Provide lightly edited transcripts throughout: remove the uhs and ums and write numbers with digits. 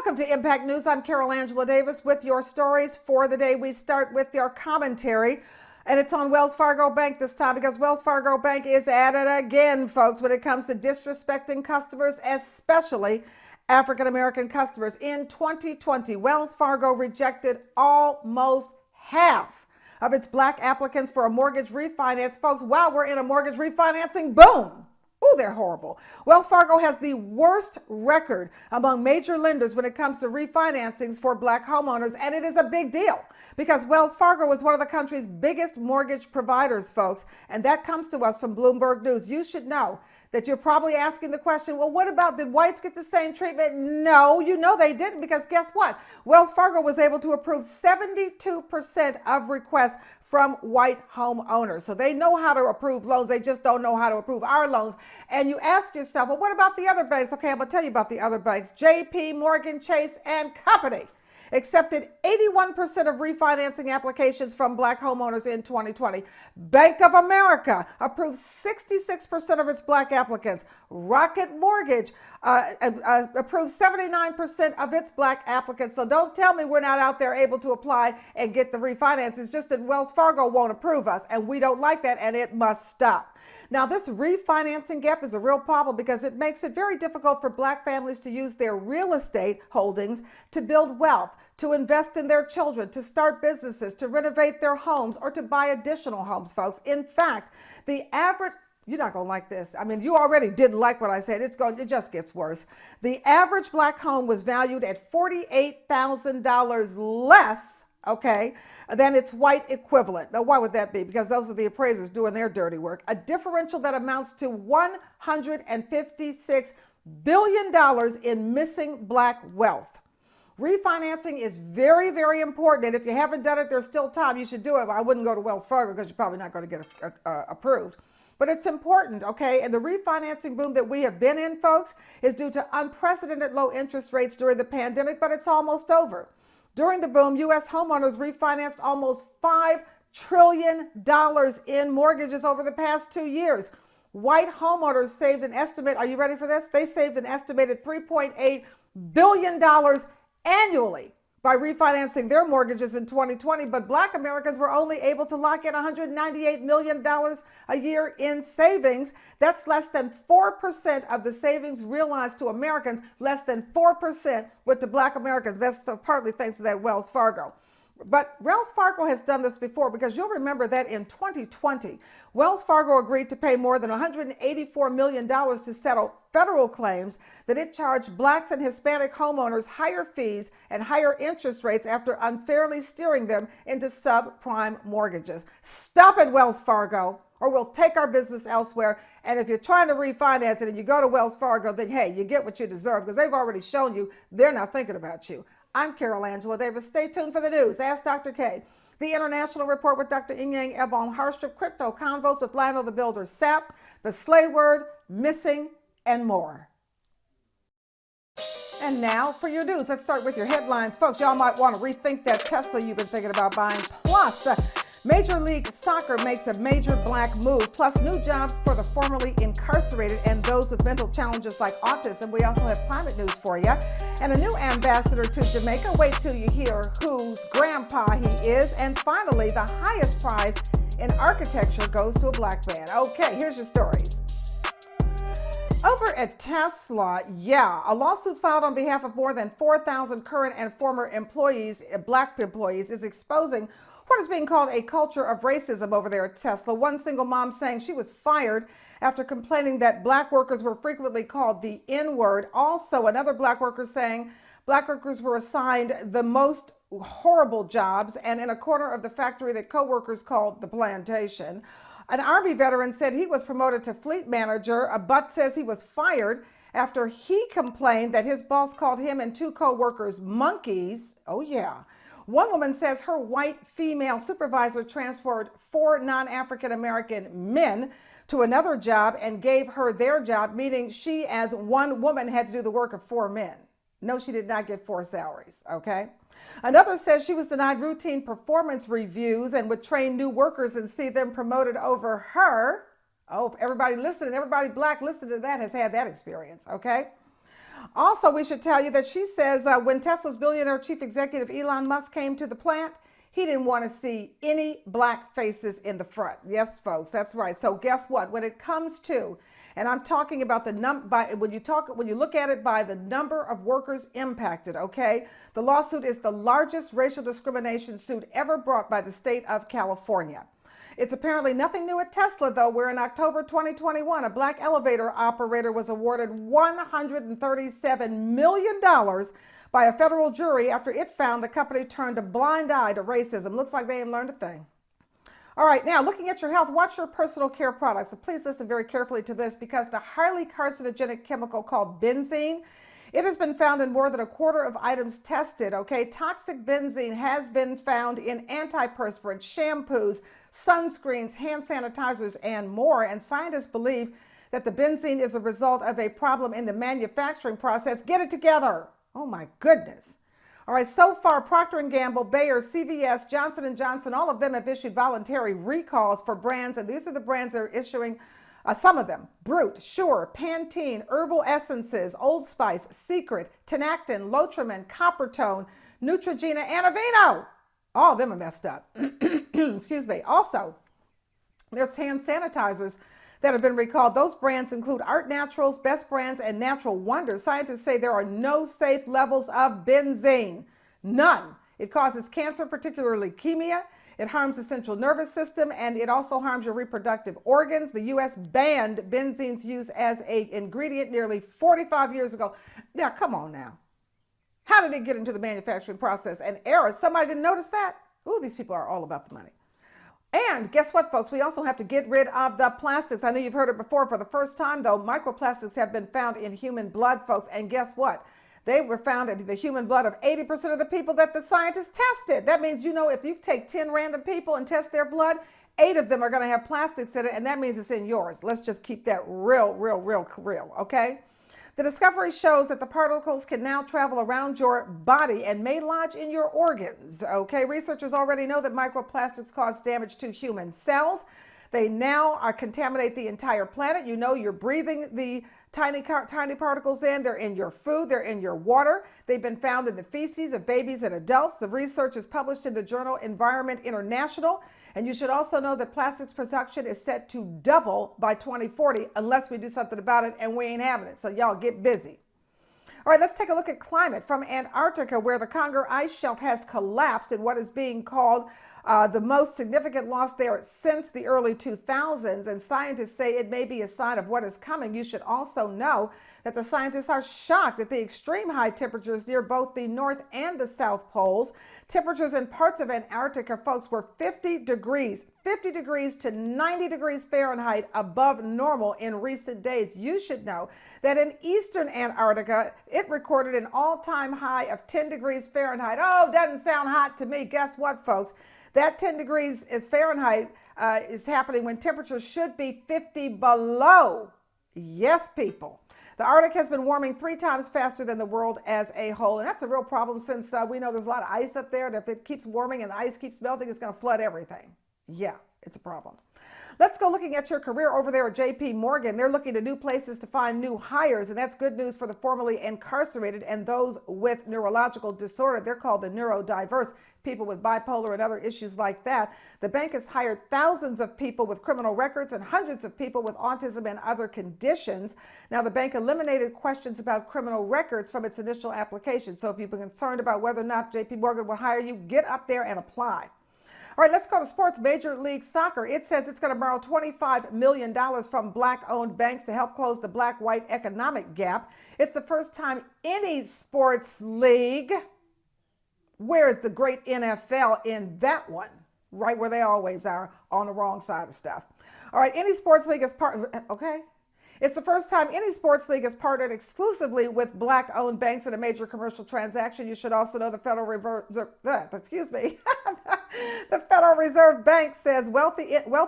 Welcome to Impact News. I'm Carol Angela Davis with your stories for the day. We start with your commentary, and it's on Wells Fargo Bank this time because Wells Fargo Bank is at it again, folks, when it comes to disrespecting customers, especially African-American customers. In 2020, Wells Fargo rejected almost half of its black applicants for a mortgage refinance. Folks, while we're in a mortgage refinancing boom. Oh, they're horrible. Wells Fargo has the worst record among major lenders when it comes to refinancings for black homeowners, and it is a big deal because Wells Fargo is one of the country's biggest mortgage providers, folks, and that comes to us from Bloomberg News. You should know that you're probably asking the question, well, what about, did whites get the same treatment? No, you know they didn't, because guess what? Wells Fargo was able to approve 72% of requests from white homeowners. So they know how to approve loans. They just don't know how to approve our loans. And you ask yourself, well, what about the other banks? Okay, I'm gonna tell you about the other banks. JP Morgan Chase and Company accepted 81% of refinancing applications from black homeowners in 2020. Bank of America approved 66% of its black applicants. Rocket Mortgage approved 79% of its black applicants. So don't tell me we're not out there able to apply and get the refinance. It's just that Wells Fargo won't approve us, and we don't like that, and it must stop. Now, this refinancing gap is a real problem because it makes it very difficult for black families to use their real estate holdings to build wealth, to invest in their children, to start businesses, to renovate their homes, or to buy additional homes, folks. In fact, the average, you're not gonna like this. I mean, you already didn't like what I said. It just gets worse. The average black home was valued at $48,000 less, okay, than its white equivalent. Now, why would that be? Because those are the appraisers doing their dirty work. A differential that amounts to $156 billion in missing black wealth. Refinancing is very, very important. And if you haven't done it, there's still time. You should do it. I wouldn't go to Wells Fargo because you're probably not going to get approved. But it's important, okay? And the refinancing boom that we have been in, folks, is due to unprecedented low interest rates during the pandemic, but it's almost over. During the boom, U.S. homeowners refinanced almost $5 trillion in mortgages over the past 2 years. White homeowners saved an estimate, are you ready for this? They saved an estimated $3.8 billion annually by refinancing their mortgages in 2020, but black Americans were only able to lock in $198 million a year in savings. That's less than 4% of the savings realized to Americans, less than 4% went to black Americans. That's partly thanks to that Wells Fargo. But Wells Fargo has done this before because you'll remember that in 2020, Wells Fargo agreed to pay more than $184 million to settle federal claims that it charged blacks and Hispanic homeowners higher fees and higher interest rates after unfairly steering them into subprime mortgages. Stop it, Wells Fargo, or we'll take our business elsewhere. And if you're trying to refinance it and you go to Wells Fargo, then hey, you get what you deserve because they've already shown you they're not thinking about you. I'm Carol Angela Davis. Stay tuned for the news. Ask Dr. K. The International Report with Dr. Inyang Ebon Harstrup, Crypto Convos with Lionel the Builder, SAP, The Slay Word, Missing, and more. And now for your news. Let's start with your headlines. Folks, y'all might want to rethink that Tesla you've been thinking about buying. Plus, Major League Soccer makes a major black move, plus new jobs for the formerly incarcerated and those with mental challenges like autism. We also have climate news for you. And a new ambassador to Jamaica. Wait till you hear whose grandpa he is. And finally, the highest prize in architecture goes to a black man. Okay, here's your stories. Over at Tesla, a lawsuit filed on behalf of more than 4,000 current and former employees, black employees, is exposing what is being called a culture of racism over there at Tesla. One single mom saying she was fired after complaining that black workers were frequently called the N-word. Also, another black worker saying black workers were assigned the most horrible jobs and in a corner of the factory that co-workers called the plantation. An Army veteran said he was promoted to fleet manager, but says he was fired after he complained that his boss called him and two co-workers monkeys. Oh yeah. One woman says her white female supervisor transferred 4 non-African American men to another job and gave her their job, meaning she as one woman had to do the work of 4 men. No, she did not get 4 salaries, okay? Another says she was denied routine performance reviews and would train new workers and see them promoted over her. Oh, everybody listening, everybody black listening to that has had that experience, okay? Also, we should tell you that she says when Tesla's billionaire chief executive Elon Musk came to the plant, he didn't want to see any black faces in the front. Yes, folks, that's right. So guess what? When it comes to, and I'm talking about the when you look at it by the number of workers impacted, okay? The lawsuit is the largest racial discrimination suit ever brought by the state of California. It's apparently nothing new at Tesla, though, where in October 2021, a black elevator operator was awarded $137 million by a federal jury after it found the company turned a blind eye to racism. Looks like they ain't learned a thing. All right, now looking at your health, watch your personal care products. So please listen very carefully to this because the highly carcinogenic chemical called benzene, it has been found in more than a quarter of items tested, okay? Toxic benzene has been found in antiperspirants, shampoos, sunscreens, hand sanitizers, and more. And scientists believe that the benzene is a result of a problem in the manufacturing process. Get it together. Oh my goodness. All right, so far, Procter & Gamble, Bayer, CVS, Johnson & Johnson, all of them have issued voluntary recalls for brands, and these are the brands that are issuing some of them: Brute, Sure, Pantene, Herbal Essences, Old Spice, Secret, Tenactin, Lotrimin, Coppertone, Neutrogena, and Aveeno. All of them are messed up. Excuse me. Also, there's hand sanitizers that have been recalled. Those brands include Art Naturals, Best Brands, and Natural Wonders. Scientists say there are no safe levels of benzene. None. It causes cancer, particularly leukemia. It harms the central nervous system, and it also harms your reproductive organs. The U.S. banned benzene's use as an ingredient nearly 45 years ago. Now, come on now. How did it get into the manufacturing process and errors? Somebody didn't notice that? Ooh, these people are all about the money. And guess what, folks? We also have to get rid of the plastics. I know you've heard it before. For the first time, though, microplastics have been found in human blood, folks. And guess what? They were found in the human blood of 80% of the people that the scientists tested. That means, you know, if you take 10 random people and test their blood, 8 of them are going to have plastics in it, and that means it's in yours. Let's just keep that real, okay? The discovery shows that the particles can now travel around your body and may lodge in your organs, okay? Researchers already know that microplastics cause damage to human cells. They now contaminate the entire planet. You know, you're breathing the tiny particles in. They're in your food. They're in your water. They've been found in the feces of babies and adults. The research is published in the journal Environment International. And you should also know that plastics production is set to double by 2040 unless we do something about it, and we ain't having it. So y'all get busy. All right, let's take a look at climate from Antarctica, where the Conger ice shelf has collapsed in what is being called the most significant loss there since the early 2000s, and scientists say it may be a sign of what is coming. You should also know that the scientists are shocked at the extreme high temperatures near both the North and the South Poles. Temperatures in parts of Antarctica, folks, were 50 degrees to 90 degrees Fahrenheit above normal in recent days. You should know that in eastern Antarctica, it recorded an all-time high of 10 degrees Fahrenheit. Oh, doesn't sound hot to me. Guess what, folks? That 10 degrees is Fahrenheit is happening when temperatures should be 50 below. Yes, people. The Arctic has been warming 3 times faster than the world as a whole. And that's a real problem since we know there's a lot of ice up there. And if it keeps warming and the ice keeps melting, it's going to flood everything. Yeah, it's a problem. Let's go looking at your career over there at JP Morgan. They're looking to new places to find new hires, and that's good news for the formerly incarcerated and those with neurological disorder. They're called the neurodiverse, people with bipolar and other issues like that. The bank has hired thousands of people with criminal records and hundreds of people with autism and other conditions. Now, the bank eliminated questions about criminal records from its initial application. So if you've been concerned about whether or not JP Morgan will hire you, get up there and apply. All right, let's go to sports. Major League Soccer. It says it's going to borrow $25 million from black-owned banks to help close the black-white economic gap. It's the first time any sports league, where is the great NFL in that one? Right where they always are, on the wrong side of stuff. All right, any sports league is okay. It's the first time any sports league has partnered exclusively with black-owned banks in a major commercial transaction. You should also know the Federal Reserve, the Federal Reserve Bank says wealth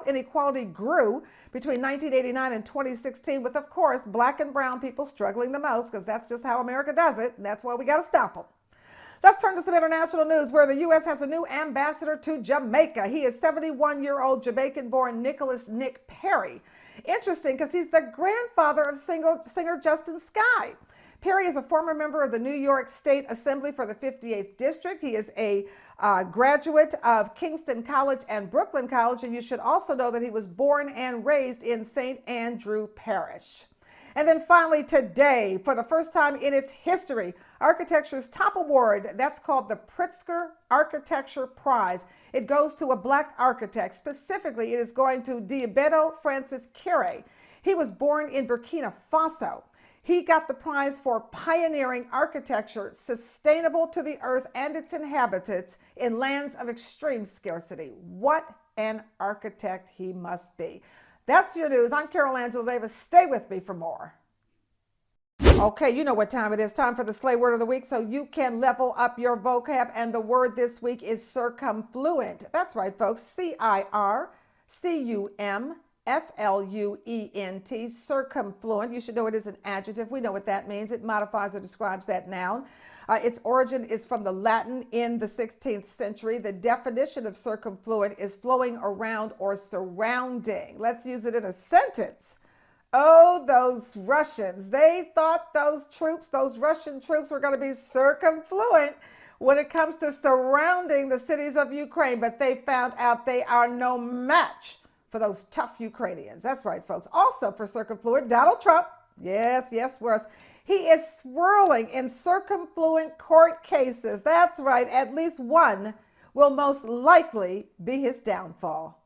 inequality grew between 1989 and 2016, with, of course, black and brown people struggling the most, because that's just how America does it, and that's why we got to stop them. Let's turn to some international news, where the U.S. has a new ambassador to Jamaica. He is 71-year-old Jamaican-born Nicholas Nick Perry. Interesting, because he's the grandfather of singer Justin Sky. Perry is a former member of the New York State Assembly for the 58th District. He is a graduate of Kingston College and Brooklyn College, and you should also know that he was born and raised in St. Andrew Parish. And then finally today, for the first time in its history, architecture's top award, that's called the Pritzker Architecture Prize. It goes to a Black architect. Specifically, it is going to Diabedo Francis Kere. He was born in Burkina Faso. He got the prize for pioneering architecture sustainable to the earth and its inhabitants in lands of extreme scarcity. What an architect he must be. That's your news. I'm Carol Angela Davis. Stay with me for more. Okay, you know what time it is. Time for the Slay Word of the Week so you can level up your vocab. And the word this week is circumfluent. That's right, folks. C-I-R-C-U-M-F-L-U-E-N-T, circumfluent. You should know it is an adjective. We know what that means. It modifies or describes that noun. Its origin is from the Latin in the 16th century. The definition of circumfluent is flowing around or surrounding. Let's use it in a sentence. Oh, those Russians. They thought those Russian troops were going to be circumfluent when it comes to surrounding the cities of Ukraine, but they found out they are no match for those tough Ukrainians. That's right, folks. Also for circumfluent, Donald Trump. Yes, worse. He is swirling in circumfluent court cases. That's right. At least one will most likely be his downfall.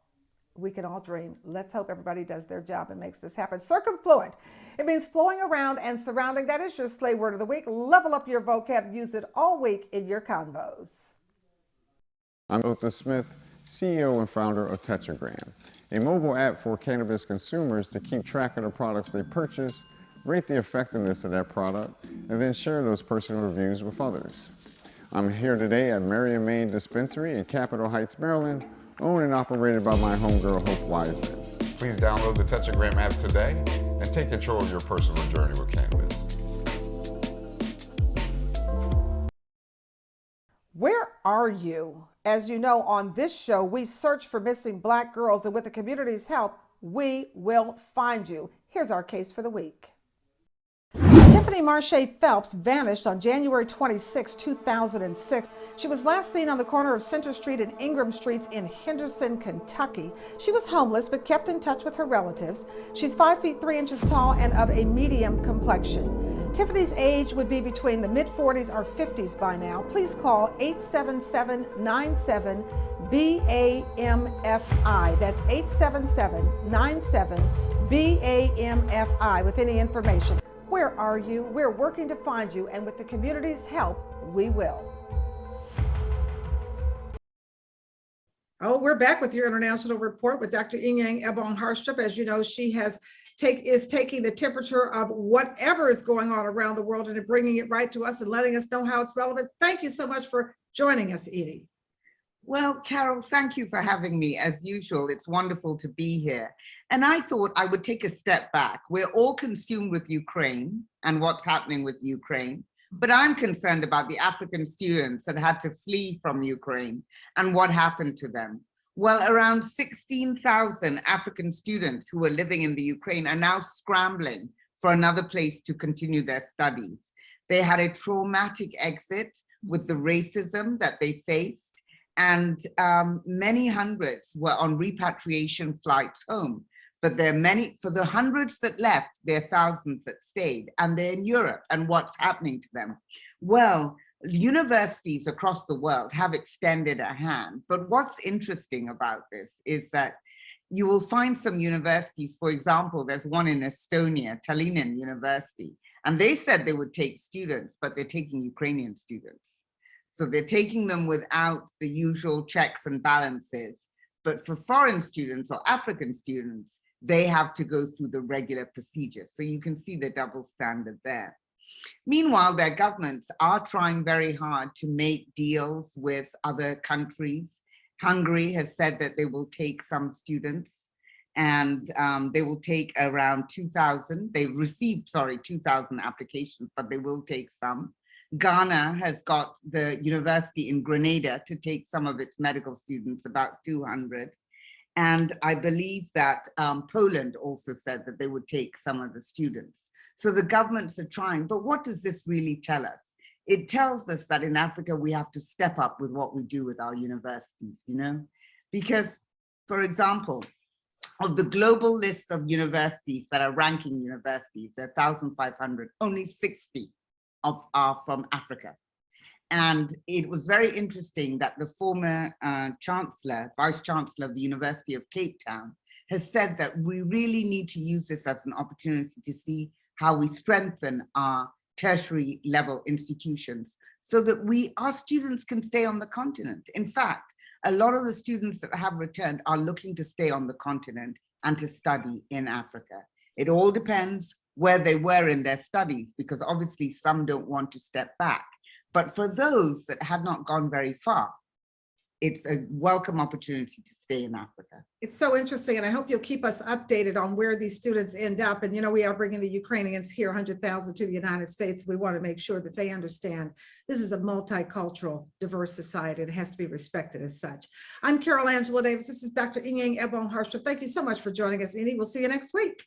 We can all dream. Let's hope everybody does their job and makes this happen. Circumfluent. It means flowing around and surrounding. That is your Slay Word of the Week. Level up your vocab. Use it all week in your convos. I'm Milton Smith, CEO and founder of Tetragram, a mobile app for cannabis consumers to keep track of the products they purchase, rate the effectiveness of that product, and then share those personal reviews with others. I'm here today at Marion Main Dispensary in Capitol Heights, Maryland, owned and operated by my homegirl, Hope Wiseman. Please download the Tetragram app today and take control of your personal journey with cannabis. Where are you? As you know, on this show, we search for missing Black girls, and with the community's help, we will find you. Here's our case for the week. Tiffany Marche Phelps vanished on January 26, 2006. She was last seen on the corner of Center Street and Ingram Streets in Henderson, Kentucky. She was homeless but kept in touch with her relatives. She's 5 feet 3 inches tall and of a medium complexion. Tiffany's age would be between the mid-40s or 50s by now. Please call 877-97-BAMFI. That's 877-97-BAMFI with any information. Where are you? We're working to find you, and with the community's help, we will. Oh, we're back with your international report with Dr. Inyang Ebong Harstrup. As you know, she is taking the temperature of whatever is going on around the world and bringing it right to us and letting us know how it's relevant. Thank you so much for joining us, Edie. Well, Carol, thank you for having me. As usual, it's wonderful to be here. And I thought I would take a step back. We're all consumed with Ukraine and what's happening with Ukraine, but I'm concerned about the African students that had to flee from Ukraine and what happened to them. Well, around 16,000 African students who were living in the Ukraine are now scrambling for another place to continue their studies. They had a traumatic exit with the racism that they faced. And many hundreds were on repatriation flights home. But there are many, for the hundreds that left, there are thousands that stayed, and they're in Europe, and what's happening to them? Well, universities across the world have extended a hand, but what's interesting about this is that you will find some universities, for example, there's one in Estonia, Tallinna University, and they said they would take students, but they're taking Ukrainian students. So they're taking them without the usual checks and balances. But for foreign students or African students, they have to go through the regular procedure. So you can see the double standard there. Meanwhile, their governments are trying very hard to make deals with other countries. Hungary has said that they will take some students, and they will take around 2,000. They've received, 2,000 applications, but they will take some. Ghana has got the university in Grenada to take some of its medical students, about 200. And I believe that Poland also said that they would take some of the students. So the governments are trying, but what does this really tell us? It tells us that in Africa, we have to step up with what we do with our universities, you know? Because, for example, of the global list of universities that are ranking universities, there are 1,500, only 60 are from Africa. And it was very interesting that the former vice chancellor of the University of Cape Town has said that we really need to use this as an opportunity to see how we strengthen our tertiary level institutions so that our students can stay on the continent. In fact, a lot of the students that have returned are looking to stay on the continent and to study in Africa. It all depends where they were in their studies, because obviously some don't want to step back. But for those that have not gone very far, it's a welcome opportunity to stay in Africa. It's so interesting, and I hope you'll keep us updated on where these students end up. And, you know, we are bringing the Ukrainians here, 100,000 to the United States. We want to make sure that they understand this is a multicultural, diverse society, and it has to be respected as such. I'm Carol Angela Davis. This is Dr. Inyang Ebon-Harsha. Thank you so much for joining us, Innie. We'll see you next week.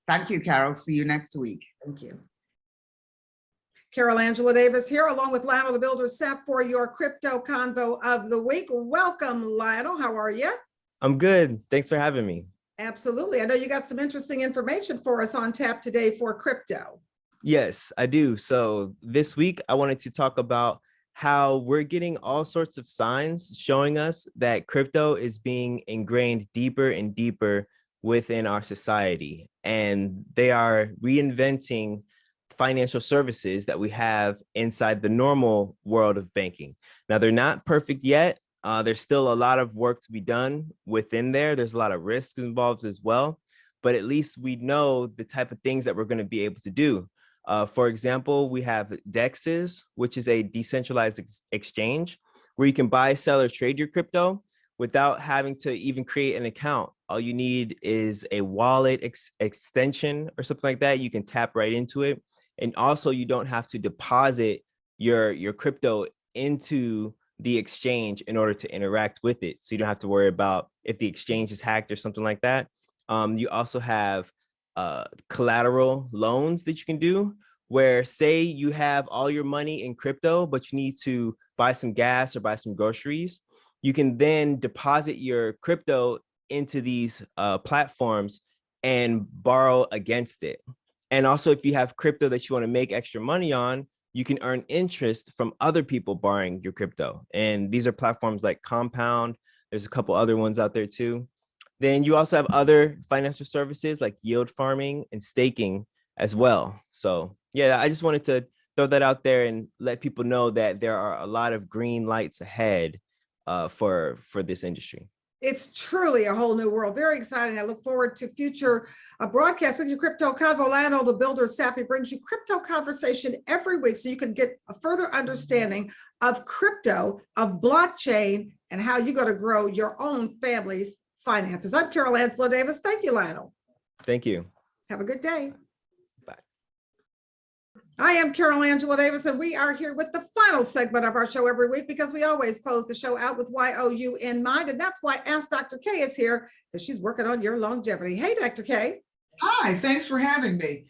Thank you, Carol. See you next week. Thank you. Carol Angela Davis here, along with Lionel the Builder Sap, for your crypto convo of the week. Welcome, Lionel. How are you? I'm good. Thanks for having me. Absolutely. I know you got some interesting information for us on tap today for crypto. Yes, I do. So this week, I wanted to talk about how we're getting all sorts of signs showing us that crypto is being ingrained deeper and deeper within our society. And they are reinventing financial services that we have inside the normal world of banking. Now, they're not perfect yet. There's still a lot of work to be done within there. There's a lot of risks involved as well, but at least we know the type of things that we're going to be able to do. For example, we have DEXs, which is a decentralized exchange where you can buy, sell, or trade your crypto without having to even create an account. All you need is a wallet extension or something like that. You can tap right into it. And also, you don't have to deposit your crypto into the exchange in order to interact with it. So you don't have to worry about if the exchange is hacked or something like that. You also have collateral loans that you can do, where say you have all your money in crypto, but you need to buy some gas or buy some groceries. You can then deposit your crypto into these platforms and borrow against it. And also, if you have crypto that you want to make extra money on, you can earn interest from other people borrowing your crypto. And these are platforms like Compound. There's a couple other ones out there too. Then you also have other financial services like yield farming and staking as well. So yeah, I just wanted to throw that out there and let people know that there are a lot of green lights ahead for this industry. It's truly a whole new world. Very exciting. I look forward to future broadcasts with your Crypto Convo. Lionel the Builder Sappy brings you crypto conversation every week so you can get a further understanding of crypto, of blockchain, and how you're going to grow your own family's finances. I'm Carol Angela Davis. Thank you, Lionel. Thank you. Have a good day. Bye. I am Carol Angela Davis, and we are here with the final segment of our show every week because we always close the show out with YOU in mind. And that's why Ask Dr. K is here, because she's working on your longevity. Hey, Dr. K. Hi, thanks for having me.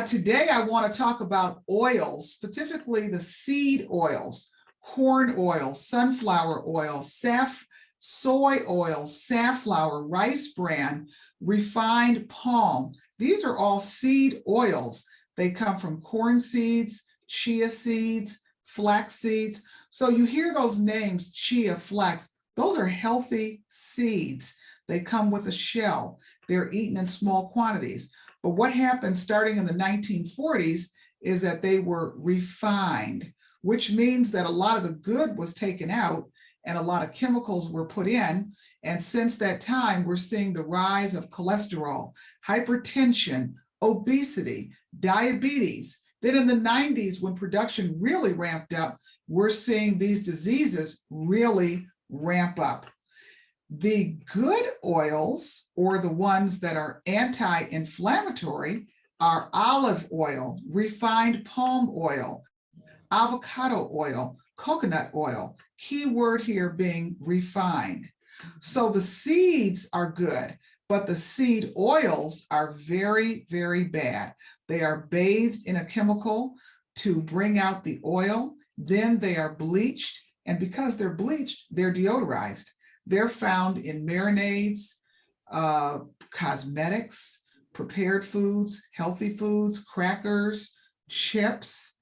Today, I want to talk about oils, specifically the seed oils, corn oil, sunflower oil, soy oil, safflower, rice bran, refined palm. These are all seed oils. They come from corn seeds, chia seeds, flax seeds. So you hear those names, chia, flax, those are healthy seeds. They come with a shell. They're eaten in small quantities. But what happened starting in the 1940s is that they were refined, which means that a lot of the good was taken out and a lot of chemicals were put in. And since that time, we're seeing the rise of cholesterol, hypertension, obesity, diabetes. Then in the 90s, when production really ramped up, we're seeing these diseases really ramp up. The good oils, or the ones that are anti-inflammatory, are olive oil, refined palm oil, avocado oil, coconut oil, key word here being refined. So the seeds are good, but the seed oils are very, very bad. They are bathed in a chemical to bring out the oil. Then they are bleached. And because they're bleached, they're deodorized. They're found in marinades, cosmetics, prepared foods, healthy foods, crackers, chips,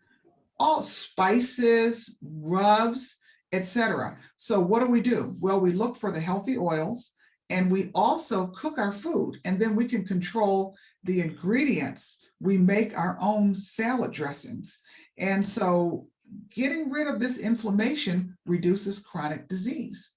all spices, rubs, etc. So what do? Well, we look for the healthy oils, and we also cook our food, and then we can control the ingredients. We make our own salad dressings. And so getting rid of this inflammation reduces chronic disease.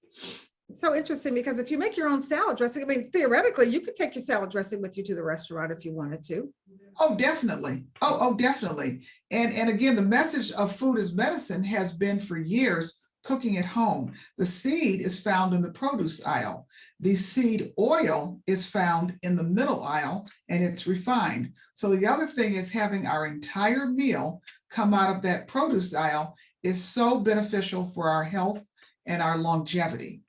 So interesting, because if you make your own salad dressing, I mean, theoretically, you could take your salad dressing with you to the restaurant if you wanted to. Oh, definitely. Oh, definitely. And again, the message of food as medicine has been for years, cooking at home. The seed is found in the produce aisle. The seed oil is found in the middle aisle, and it's refined. So the other thing is having our entire meal come out of that produce aisle is so beneficial for our health and our longevity.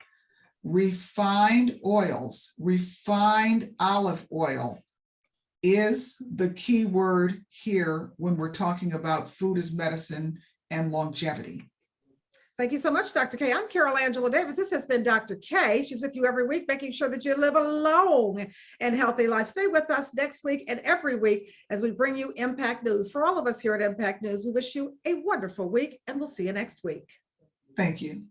Refined oils, refined olive oil is the key word here when we're talking about food as medicine and longevity. Thank you so much, Dr. K. I'm Carol Angela Davis. This has been Dr. K. She's with you every week, making sure that you live a long and healthy life. Stay with us next week and every week as we bring you Impact News. For all of us here at Impact News, we wish you a wonderful week, and we'll see you next week. Thank you.